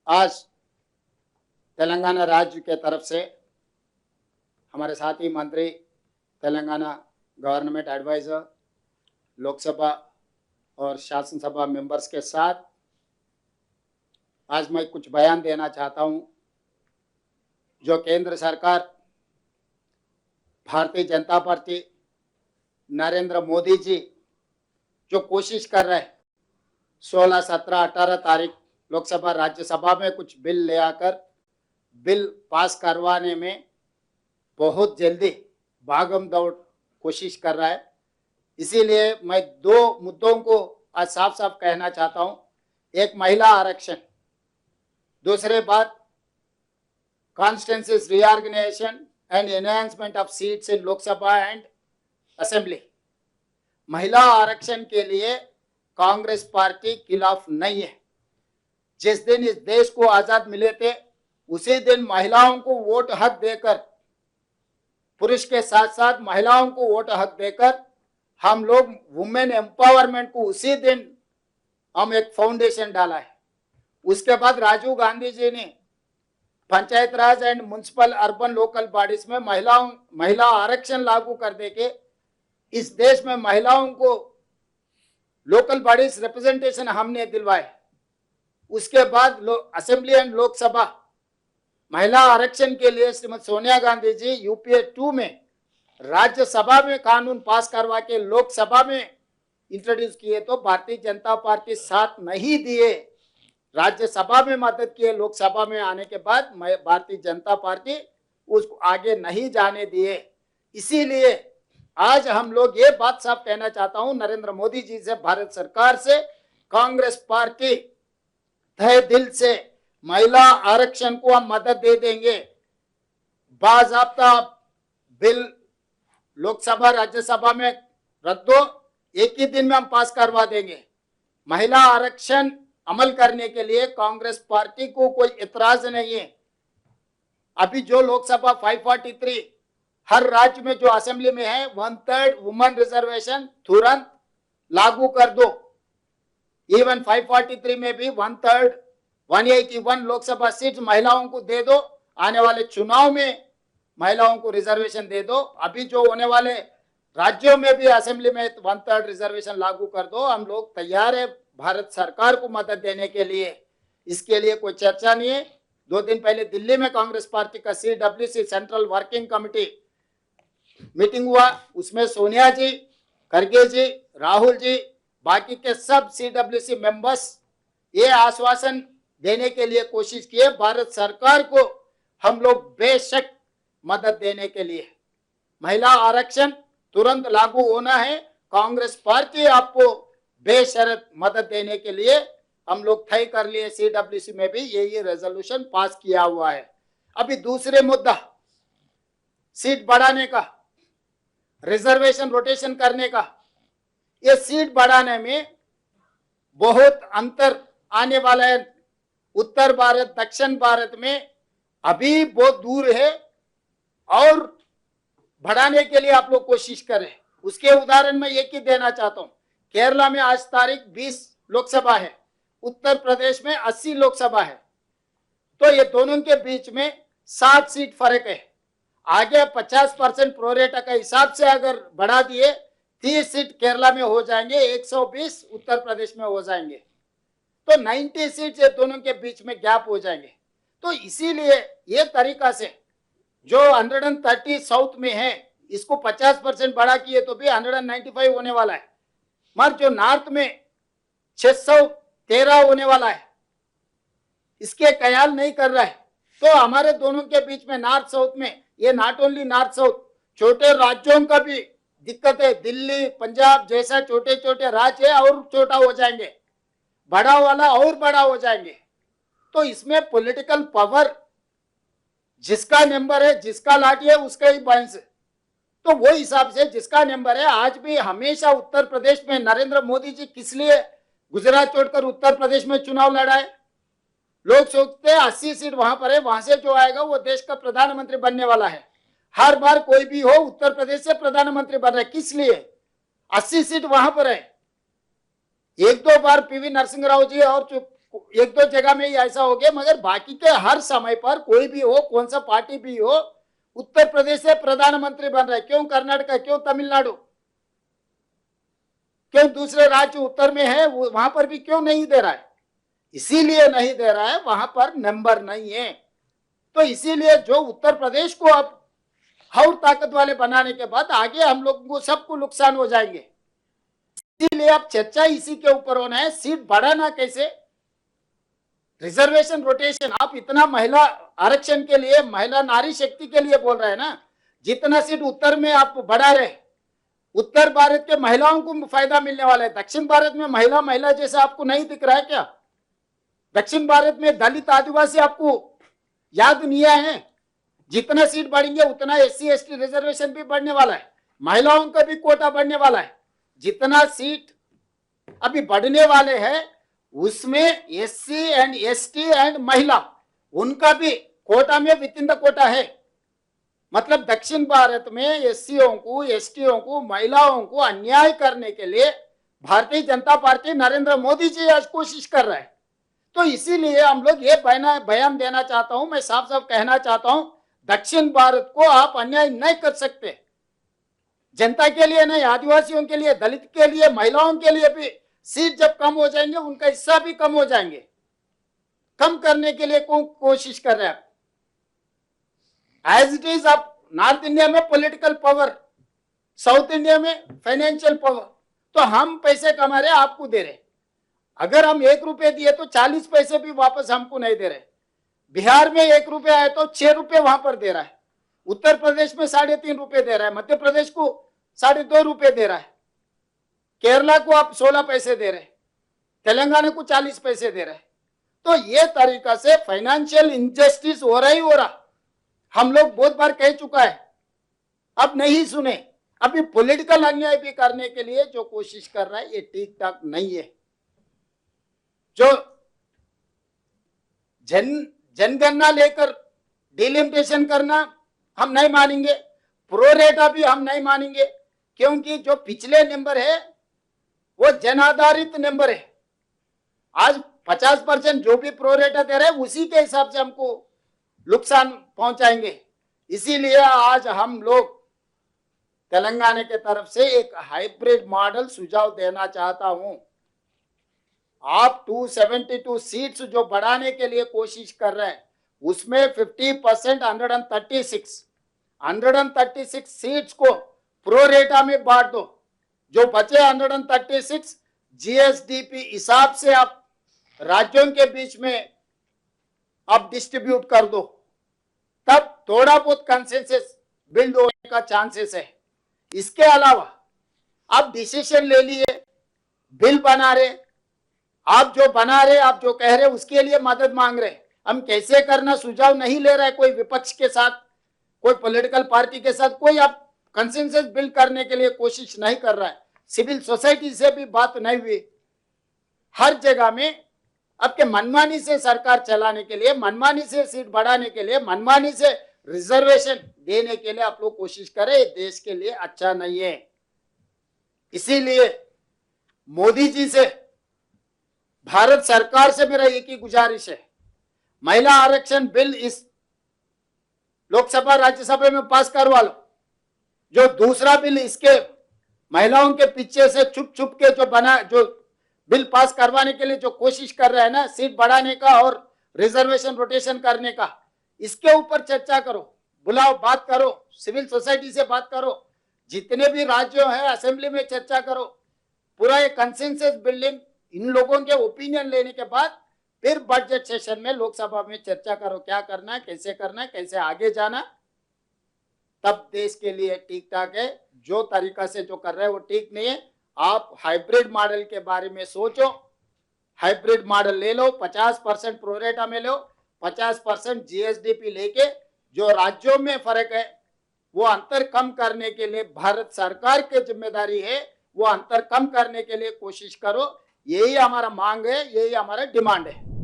आज तेलंगाना राज्य के तरफ से हमारे साथी मंत्री, तेलंगाना गवर्नमेंट एडवाइजर, लोकसभा और शासन सभा मेंबर्स के साथ आज मैं कुछ बयान देना चाहता हूं। जो केंद्र सरकार, भारतीय जनता पार्टी, नरेंद्र मोदी जी जो कोशिश कर रहे हैं 16, 17, 18 तारीख लोकसभा राज्यसभा में कुछ बिल ले आकर बिल पास करवाने में बहुत जल्दी भागम दौड़ कोशिश कर रहा है। इसीलिए मैं दो मुद्दों को आज साफ साफ कहना चाहता हूं। एक, महिला आरक्षण। दूसरे बात, constituencies reorganisation and enhancement of seats in Lok Sabha and assembly. महिला आरक्षण के लिए कांग्रेस पार्टी खिलाफ नहीं है। जिस दिन इस देश को आजाद मिले थे उसी दिन महिलाओं को वोट हक देकर, पुरुष के साथ साथ महिलाओं को वोट हक देकर हम लोग वुमेन एम्पावरमेंट को उसी दिन हम एक फाउंडेशन डाला है। उसके बाद राजीव गांधी जी ने panchayat raj and municipal urban local bodies में महिला आरक्षण लागू कर देके इस देश में महिलाओं को लोकल बॉडीज रिप्रेजेंटेशन हमने दिलवाए। उसके बाद असेंबली एंड लोकसभा महिला आरक्षण के लिए श्रीमती सोनिया गांधी जी यूपीए 2 में राज्यसभा में कानून पास करवा के लोकसभा में इंट्रोड्यूस किए तो भारतीय जनता पार्टी साथ नहीं दिए, राज्यसभा में मदद किए। लोकसभा में आने के बाद भारतीय जनता पार्टी उसको आगे नहीं जाने दिए। इसीलिए आज हम लोग ये बात साफ कहना चाहता हूं नरेंद्र मोदी जी से, भारत सरकार से, कांग्रेस पार्टी तहे दिल से महिला आरक्षण को हम मदद दे देंगे। बाज़ाब्ता बिल लोकसभा राज्यसभा में रख दो, एक ही दिन में हम पास करवा देंगे। महिला आरक्षण अमल करने के लिए कांग्रेस पार्टी को कोई इतराज नहीं है। अभी जो लोकसभा 543 हर राज्य में जो असेंबली में है 1/3 वुमेन रिजर्वेशन तुरंत लागू कर दो। इवन 543 में भी 1/3 181 लोकसभा सीट महिलाओं को दे दो। आने वाले चुनाव में महिलाओं को रिजर्वेशन दे दो। अभी जो होने वाले राज्यों में भी असेंबली में 1/3 रिजर्वेशन लागू कर दो। हम लोग तैयार है भारत सरकार को मदद देने के लिए। इसके लिए कोई चर्चा नहीं है। 2 दिन पहले दिल्ली में कांग्रेस पार्टी का CWC central working committee meeting हुआ। उसमें सोनिया जी, खड़गे जी, राहुल जी, बाकी के सब CWC मेंबर्स ये आश्वासन देने के लिए कोशिश किए भारत सरकार को हम लोग बेशक मदद देने के लिए। महिला आरक्षण तुरंत लागू होना है। कांग्रेस पार्टी आपको बेशर्त मदद देने के लिए हम लोग तय कर लिए। CWC में भी यही रेजोल्यूशन पास किया हुआ है। अभी दूसरे मुद्दा, सीट बढ़ाने का, रिजर्वेशन रोटेशन करने का। ये सीट बढ़ाने में बहुत अंतर आने वाला है। उत्तर भारत, दक्षिण भारत में अभी बहुत दूर है और बढ़ाने के लिए आप लोग कोशिश करें। उसके उदाहरण में एक ही देना चाहता हूं। केरला में आज तारीख 20 लोकसभा है, उत्तर प्रदेश में 80 लोकसभा है। तो ये दोनों के बीच में 7 सीट फर्क है। आगे 50% प्रोरेटा का हिसाब से अगर बढ़ा दिए 30 सीट केरला में हो जाएंगे, 120 उत्तर प्रदेश में हो जाएंगे, तो 90 सीट ये दोनों के बीच में गैप हो जाएंगे। तो इसीलिए ये तरीका से जो 130 साउथ में है इसको 50% बढ़ा किए तो भी 195 होने वाला है। मगर जो नॉर्थ में 613 होने वाला है, इसके ख्याल नहीं कर रहा है। तो हमारे दोनों के बीच में नॉर्थ साउथ में, ये नॉट ओनली नॉर्थ साउथ, छोटे राज्यों का भी दिक्कत है। दिल्ली, पंजाब जैसा छोटे छोटे राज्य है और छोटा हो जाएंगे, बड़ा वाला और बड़ा हो जाएंगे। तो इसमें पॉलिटिकल पावर जिसका नंबर है, जिसका लाठी है, उसका ही बाइंस है। तो वो हिसाब से जिसका नंबर है, आज भी हमेशा उत्तर प्रदेश में नरेंद्र मोदी जी किस लिए गुजरात छोड़कर उत्तर प्रदेश में चुनाव लड़ा है? लोग सोचते हैं 80 सीट वहां पर है, वहां से जो आएगा वो देश का प्रधानमंत्री बनने वाला है। हर बार कोई भी हो उत्तर प्रदेश से प्रधानमंत्री बन रहा है, किस लिए? 80 सीट वहां पर है। 1-2 बार PV नरसिंह राव जी और एक दो जगह में ही ऐसा हो गया, मगर बाकी के हर समय पर कोई भी हो, कौन सा पार्टी भी हो, उत्तर प्रदेश से प्रधानमंत्री बन रहा है। क्यों कर्नाटक, क्यों तमिलनाडु, क्यों दूसरे राज्य उत्तर में है वहां पर भी क्यों नहीं दे रहा है? इसीलिए नहीं दे रहा है, वहां पर नंबर नहीं है। तो इसीलिए जो उत्तर प्रदेश को अब और ताकत वाले बनाने के बाद आगे हम लोगों को सबको नुकसान हो जाएंगे। इसीलिए अब चर्चा इसी के ऊपर होना है, सीट बढ़ाना कैसे, रिजर्वेशन रोटेशन। आप इतना महिला आरक्षण के लिए, महिला नारी शक्ति के लिए बोल रहे हैं ना, जितना सीट उत्तर में आप बढ़ा रहे, उत्तर भारत के महिलाओं को फायदा मिलने वाला है। दक्षिण भारत में महिला महिला जैसा आपको नहीं दिख रहा है क्या? दक्षिण भारत में दलित आदिवासी आपको याद नहीं आए हैं? जितना सीट बढ़ेंगे उतना SC ST रिजर्वेशन भी बढ़ने वाला है, महिलाओं का भी कोटा बढ़ने वाला है। जितना सीट अभी बढ़ने वाले हैं उसमें SC एंड ST एंड महिला, उनका भी कोटा में विद इन द कोटा है। मतलब दक्षिण भारत में SCओं को, STओं को, महिलाओं को अन्याय करने के लिए भारतीय जनता पार्टी, नरेंद्र मोदी जी आज कोशिश कर रहा है। तो इसीलिए हम लोग ये बयान देना चाहता हूं, मैं साफ साफ कहना चाहता हूं, दक्षिण भारत को आप अन्याय नहीं कर सकते। जनता के लिए नहीं, आदिवासियों के लिए, दलित के लिए, महिलाओं के लिए भी सीट जब कम हो जाएंगे उनका हिस्सा भी कम हो जाएंगे। कम करने के लिए कोशिश कर रहे हैं एज इट इज। आप नॉर्थ इंडिया में पॉलिटिकल पावर, साउथ इंडिया में फाइनेंशियल पावर, तो हम पैसे कमा रहे आपको दे रहे। अगर हम 1 रुपए दिए तो 40 पैसे भी वापस हमको नहीं दे रहे। बिहार में 1 रुपया है तो 6 रुपए वहां पर दे रहा है। उत्तर प्रदेश में 3.5 रुपए दे रहा है। मध्य प्रदेश को 2.5 रुपए दे रहा है। केरला को आप 16 पैसे दे रहे, तेलंगाना को 40 पैसे दे रहे। तो ये तरीका से फाइनेंशियल इनजस्टिस हो रहा ही हो रहा। हम लोग बहुत बार कह चुका है, अब नहीं सुने। अभी पॉलिटिकल अन्याय भी करने के लिए जो कोशिश कर रहा है ये ठीक ठाक नहीं है। जो जनगणना लेकर डिलिमिटेशन करना हम नहीं मानेंगे, प्रोरेटा भी हम नहीं मानेंगे, क्योंकि जो पिछले नंबर है वो जन आधारित नंबर है। आज 50% जो भी प्रोरेटा दे रहे हैं उसी के हिसाब से हमको नुकसान पहुंचाएंगे। इसीलिए आज हम लोग तेलंगाना के तरफ से एक हाइब्रिड मॉडल सुझाव देना चाहता हूं। आप 272 सीट्स जो बढ़ाने के लिए कोशिश कर रहे हैं उसमें 50% 136 सीट्स को प्रोरेटा में बांट दो। जो बचे 136 GSDP हिसाब से आप राज्यों के बीच में आप डिस्ट्रीब्यूट कर दो, तब थोड़ा बहुत कंसेंसस बिल्ड होने का चांसेस है। इसके अलावा आप डिसीजन ले लिए, बिल बना रहे, आप जो बना रहे, आप जो कह रहे उसके लिए मदद मांग रहे। हम कैसे करना सुझाव नहीं ले रहा है कोई विपक्ष के साथ, कोई पॉलिटिकल पार्टी के साथ, कोई आप कंसेंसस बिल्ड करने के लिए कोशिश नहीं कर रहा है। सिविल सोसाइटी से भी बात नहीं हुई। हर जगह में आपके मनमानी से सरकार चलाने के लिए, मनमानी से सीट बढ़ाने के लिए, मनमानी से रिजर्वेशन देने के लिए आप लोग कोशिश करें, देश के लिए अच्छा नहीं है। इसीलिए मोदी जी से, भारत सरकार से मेरा एक ही गुजारिश है, महिला आरक्षण बिल इस लोकसभा राज्यसभा में पास करवा लो। जो दूसरा बिल इसके महिलाओं के पीछे से छुप छुप के जो बिल पास करवाने के लिए जो कोशिश कर रहे हैं ना, सीट बढ़ाने का और रिजर्वेशन रोटेशन करने का, इसके ऊपर चर्चा करो, बुलाओ, बात करो, सिविल सोसाइटी से बात करो, जितने भी राज्यों हैं असेंबली में चर्चा करो, पूरा ये कंसेंसस बिल्डिंग, इन लोगों के ओपिनियन लेने के बाद फिर बजट सेशन में लोकसभा में चर्चा करो, क्या करना है, कैसे आगे जाना, तब देश के लिए ठीक ठाक है। जो तरीका से जो कर रहे हैं वो ठीक नहीं है। आप हाइब्रिड मॉडल के बारे में सोचो, हाइब्रिड मॉडल ले लो, 50% प्रोरेटा में लो, 50% GSDP लेके जो राज्यों में फर्क है वो अंतर कम करने के लिए भारत सरकार की जिम्मेदारी है, वो अंतर कम करने के लिए कोशिश करो। यही हमारा मांग है, यही हमारा डिमांड है।